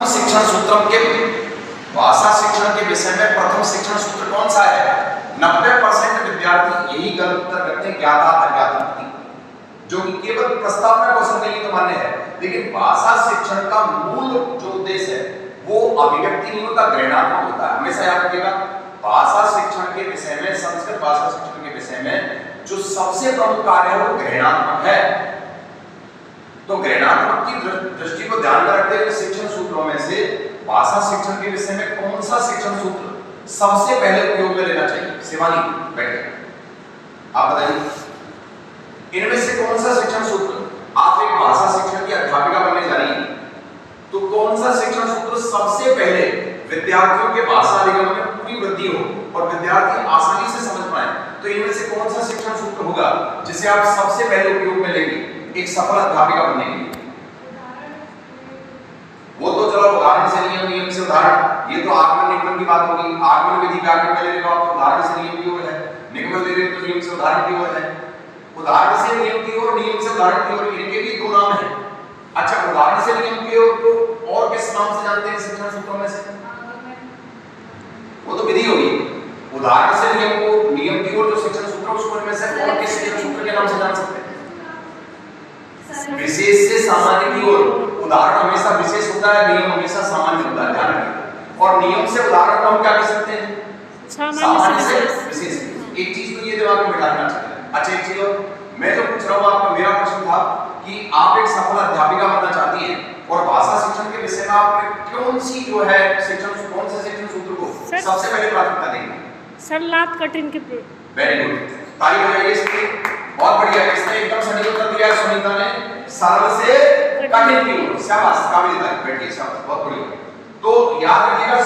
शिक्षण सूत्रम के भाषा शिक्षण के विषय में प्रथम शिक्षण सूत्र कौन सा है? 90% विद्यार्थी यही गलत उत्तर करते हैं, ज्ञाता अज्ञात, जो कि केवल प्रस्तावना कौशल के लिए तो मान्य है, लेकिन भाषा शिक्षण का मूल जो उद्देश्य है वो अभिव्यक्ति नहीं होता, ग्रहणात्मक होता है। हमेशा याद रखिएगा, भाषा शिक्षण के विषय में, संस्कृत भाषा शिक्षण के विषय में जो सबसे प्रमुख कार्य है वो ग्रहणात्मक है। तो ग्रहणात्मक की दृष्टि को ध्यान में रखते हुए शिक्षण सूत्रों में से भाषा शिक्षण के विषय में कौन सा शिक्षण सूत्र सबसे पहले उपयोग में लेना चाहिए? शिवानी बैठिए, आप बताइए इनमें से कौन सा शिक्षण सूत्र, आप एक भाषा शिक्षण की अध्यापिका बनने जा रही हैं, तो कौन सा शिक्षण सूत्र सबसे पहले विद्यार्थियों के भाषा अधिगम में पूरी वृद्धि हो और विद्यार्थी आसानी से समझ पाए? तो इनमें से कौन सा शिक्षण सूत्र होगा जिसे आप सबसे पहले उपयोग में लेंगे एक सफल अध्यापिका बनने के लिए? वो तो चलो उदाहरण से नियम, नियम से उदाहरण, ये तो आगमन निगमन की बात होगी। आगमन विधि व्याकरण में ले रहे हो आप, उदाहरण से नियम की ओर है, निगमन ले रहे हो तो नियम से उदाहरण की ओर है। उदाहरण से नियम की ओर, नियम से उदाहरण की ओर, इनके भी दो नाम हैं। अच्छा, उदाहरण से नियम की ओर को और किस नाम से जानते हैं शिक्षण सूत्रों में से? वो तो विधि होगी। उदाहरण से नियम को, नियम की ओर जो शिक्षण सूत्र उसको इनमें से और किस शिक्षण सूत्र के नाम से जान सकते हैं? विशेष से सामान्य की ओर। उदाहरण हमेशा विशेष होता है, नियम हमेशा सामान्य होता है, ध्यान रखिए। और नियम से उदाहरण को हम क्या कह सकते हैं? सामान्य से विशेष। एक चीज तो ये दिमाग में बिठा लेना चाहिए। अच्छा, एक चीज और मैं जो पूछ रहा हूँ आपका, मेरा प्रश्न था कि आप एक सफल अध्यापिका बनना चाहती हैं और भाषा शिक्षण के विषय में आप कौन सी जो है शिक्षण, कौन से शिक्षण सूत्र को सबसे पहले प्राथमिकता देंगे? सरलात कठिन के। वेरी गुड, ताली बजाइए इसके। बहुत बढ़िया, इसने एकदम सही उत्तर दिया सुनीता ने, सरल से कठिन की ओर। शाबाश, काबिल तारीफ, बैठिए, शाबाश, बहुत बढ़िया। तो याद रखिएगा